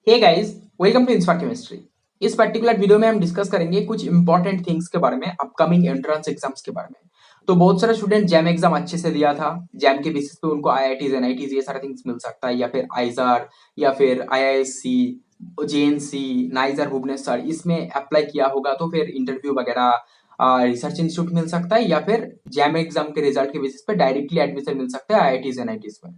Hey guys, welcome to Inspire Chemistry. इस particular video में हम डिस्कस करेंगे कुछ इंपॉर्टेंट थिंग्स के बारे में, अपकमिंग एंट्रेंस एग्जाम्स के बारे में। तो बहुत सारे स्टूडेंट जैम एग्जाम अच्छे से दिया था। जैम के बेसिस पे उनको आईआईटीज एनआईटीज ये सारे थिंग्स मिल सकता है, या फिर आइजार, या फिर आईआईएससी, जेएनसी, नाइजर भुवनेश्वर, इसमें अप्लाई किया होगा तो फिर इंटरव्यू वगैरह रिसर्च इंस्टीट्यूट मिल सकता है, या फिर जैम एग्जाम के रिजल्ट के बेसिस पे डायरेक्टली एडमिशन मिल सकता है आईआईटीज एनआईटीज में।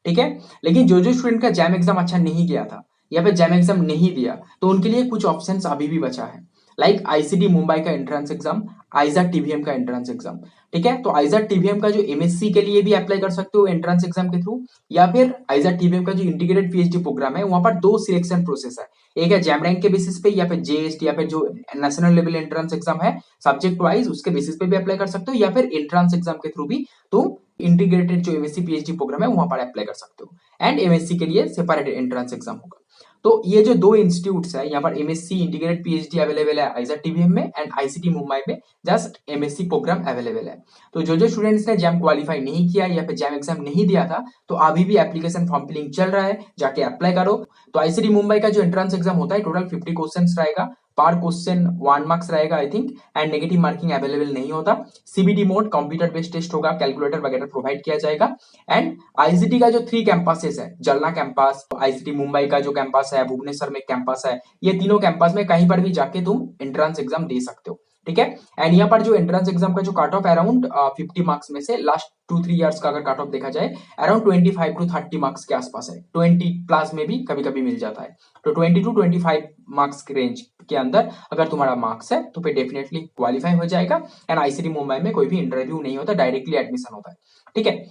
ठीक है। लेकिन जो जो स्टूडेंट का जैम एग्जाम अच्छा नहीं गया था या फिर जैम एग्जाम नहीं दिया, तो उनके लिए कुछ ऑप्शंस अभी भी बचा है। लाइक आईसीटी मुंबई का एंट्रेंस एग्जाम, आइजर टीवीएम का एंट्रेंस एग्जाम। ठीक है। तो आइजर टीवीएम का जो एमएससी के लिए भी अप्लाई कर सकते हो एंट्रेंस एग्जाम के थ्रू, या फिर आइजर टीवीएम का जो इंटीग्रेटेड पीएचडी प्रोग्राम है वहां पर दो सिलेक्शन प्रोसेस है। एक है जैम रैंक के बेसिस पे, या फिर जेएस्ट, या फिर जो नेशनल लेवल एंट्रेंस एग्जाम है सब्जेक्ट वाइज, उसके बेसिस पे भी अप्लाई कर सकते हो, या फिर एंट्रेंस एग्जाम के थ्रू भी तुम इंटीग्रेटेड जो एमएससी पीएचडी प्रोग्राम है वहां पर अप्लाई कर सकते हो। एंड एमएससी के लिए सेपरेट एंट्रेंस एग्जाम होगा। तो ये जो दो इंस्टीट्यूट्स है यहाँ पर एमएससी इंटीग्रेटेड पीएचडी अवेलेबल है आइजर टीवीएम में, एंड आईसीटी मुंबई में जस्ट एमएससी प्रोग्राम अवेलेबल है। तो जो जो स्टूडेंट्स ने जैम क्वालिफाई नहीं किया या फिर जैम एग्जाम नहीं दिया था, तो अभी भी एप्लीकेशन फॉर्म फिलिंग चल रहा है, जाके अप्लाई करो। तो आईसीटी मुंबई का जो एंट्रेंस एग्जाम होता है टोटल 50 क्वेश्चन रहेगा। पर क्वेश्चन 1 मार्क्स रहेगा I think, and negative marking available नहीं होता। CBT mode computer based test होगा, कैलकुलेटर वगैरह प्रोवाइड किया जाएगा। एंड आईसीटी का जो 3 कैंपसेस है, जलना कैंपस, आईसीटी मुंबई का जो कैंपस है, भुवनेश्वर में कैंपस है, ये तीनों कैंपस में कहीं पर भी जाके तुम एंट्रेंस एग्जाम दे सकते हो। ठीक है। एंड यहाँ पर जो एंट्रेंस एग्जाम का जो कट ऑफ अराउंड 50 मार्क्स में से लास्ट 2-3 इयर्स का अगर कट ऑफ देखा जाए अराउंड 25 to 30 मार्क्स के आसपास है। 20 प्लस में भी कभी कभी मिल जाता है। तो 20 to 25 मार्क्स के रेंज के अंदर अगर तुम्हारा मार्क्स है तो फिर डेफिनेटली क्वालिफाई हो जाएगा। एंड आईसीटी मुंबई में कोई भी इंटरव्यू नहीं होता, डायरेक्टली एडमिशन होता है। ठीक है।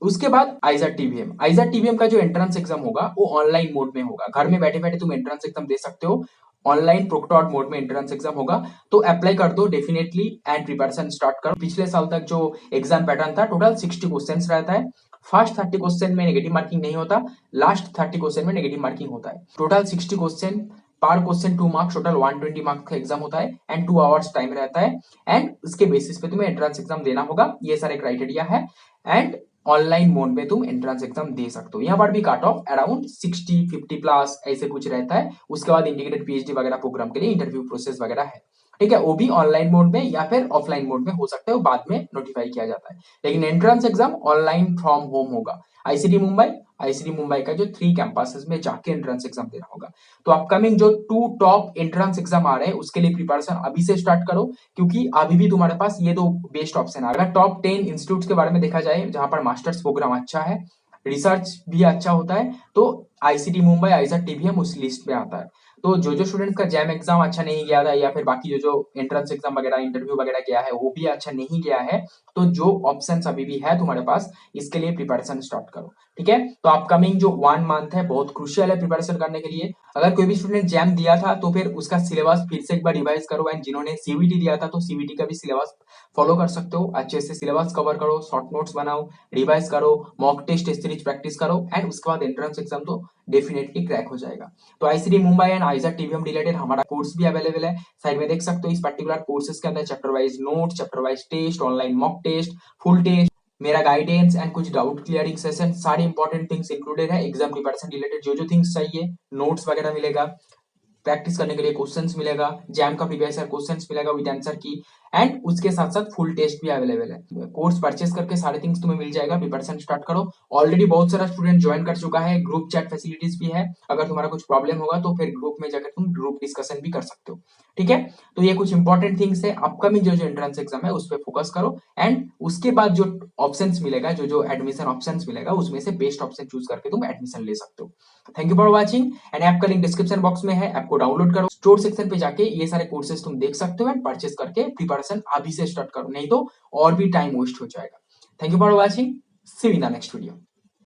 उसके बाद आइजर टीवीएम का जो एंट्रेंस एग्जाम होगा वो ऑनलाइन मोड में होगा। घर में बैठे बैठे तुम एंट्रेंस एग्जाम दे सकते हो। ऑनलाइन प्रोक्टॉर्ड मोड में एंट्रेंस एग्जाम होगा। तो अप्लाई कर दो डेफिनेटली एंड प्रिपरेशन स्टार्ट करो। पिछले साल तक जो एग्जाम पैटर्न था टोटल 60 क्वेश्चन रहता है। फर्स्ट 30 क्वेश्चन में नेगेटिव मार्किंग नहीं होता, लास्ट 30 क्वेश्चन में नेगेटिव मार्किंग होता है। टोटल 60 क्वेश्चन, पर क्वेश्चन 2 मार्क्स, टोटल 120 मार्क्स का एग्जाम होता है, एंड 2 आवर्स टाइम रहता है। एंड उसके बेसिस पे तुम्हें एंट्रेंस एग्जाम देना होगा। ये सारे क्राइटेरिया है। एंड ऑनलाइन मोड में तुम एंट्रेंस एग्जाम दे सकते हो। यहाँ पर भी कट ऑफ अराउंड 60-50 प्लस ऐसे कुछ रहता है। उसके बाद इंटीग्रेटेड पीएचडी वगैरह प्रोग्राम के लिए इंटरव्यू प्रोसेस वगैरह है। ठीक है। वो भी ऑनलाइन मोड में या फिर ऑफलाइन मोड में हो सकता है, वो बाद में नोटिफाई किया जाता है। लेकिन entrance exam online from home होगा। आईसीटी मुंबई का जो 3 कैंपसेस में जाके एंट्रेंस एग्जाम देना होगा। तो अपकमिंग जो 2 टॉप एंट्रेंस एग्जाम आ रहे हैं उसके लिए प्रिपरेशन अभी से स्टार्ट करो, क्योंकि अभी भी तुम्हारे पास ये दो बेस्ट ऑप्शन आ रहा है। टॉप 10 इंस्टीट्यूट के बारे में देखा जाए जहां पर मास्टर्स प्रोग्राम अच्छा है, रिसर्च भी अच्छा होता है, तो आईसीटी मुंबई, आइजर टीवीएम उस लिस्ट में आता है। तो जो जो स्टूडेंट्स का जैम एग्जाम अच्छा नहीं गया था, या फिर बाकी जो जो एंट्रेंस एग्जाम वगैरह इंटरव्यू वगैरह गया है वो भी अच्छा नहीं गया है, तो जो ऑप्शन अभी भी है तुम्हारे पास, इसके लिए प्रिपरेशन स्टार्ट करो। ठीक है। तो अपकमिंग जो 1 मंथ है बहुत क्रुशियल है प्रिपरेशन करने के लिए। अगर कोई भी स्टूडेंट जैम दिया था तो फिर उसका सिलेबस फिर से एक बार रिवाइज करो। एंड जिन्होंने सीवीटी दिया था तो सीवीटी का भी सिलेबस फॉलो कर सकते हो। अच्छे से सिलेबस कवर करो, शॉर्ट नोट्स बनाओ, रिवाइज करो, मॉक टेस्ट सीरीज प्रैक्टिस करो, एंड उसके बाद एंट्रेंस एग्जाम तो डेफिनेटली क्रैक हो जाएगा। तो ICT Mumbai and IISER TVM related हमारा कोर्स भी अवेलेबल है, साइड में देख सकते हो। इस पर्टिकुलर कोर्सेज के अंदर chapter wise note, chapter wise test, online mock test, full test, मेरा गाइडेंस एंड कुछ डाउट क्लियरिंग सेशन, सारे इंपॉर्टेंट थिंग्स इंक्लूडेड है। एग्जाम प्रिपरेशन रिलेटेड जो जो थिंग्स चाहिए, नोट्स वगैरह मिलेगा, प्रैक्टिस करने के लिए क्वेश्चंस मिलेगा, जैम का प्रीवियस ईयर क्वेश्चंस मिलेगा विद आंसर की, एंड उसके साथ साथ फुल टेस्ट भी अवेलेबल है। कोर्स परचेस करके सारे थिंग्स तुम्हें मिल जाएगा। प्रिपरेशन स्टार्ट करो। ऑलरेडी बहुत सारा स्टूडेंट ज्वाइन कर चुका है, ग्रुप चैट फैसिलिटीज भी है। अगर तुम्हारा कुछ प्रॉब्लम होगा तो फिर ग्रुप में जाकर तुम ग्रुप डिस्कशन भी कर सकते हो। ठीक है। तो ये कुछ इंपॉर्टेंट थिंग्स है। अपकमिंग जो जो एंट्रेंस एग्जाम है उस पर फोकस करो, एंड उसके बाद जो ऑप्शंस मिलेगा, जो जो एडमिशन ऑप्शंस मिलेगा, उसमें से बेस्ट ऑप्शन चूज करके तुम एडमिशन ले सकते हो। Thank you for watching. And app का लिंक डिस्क्रिप्शन बॉक्स में है, ऐप को डाउनलोड करो, स्टोर सेक्शन पे जाके ये सारे कोर्सेज तुम देख सकते हो, एंड परचेस करके प्रिपरेशन अभी से स्टार्ट करो, नहीं तो और भी टाइम वेस्ट हो जाएगा। Thank you for watching. See you in the next video.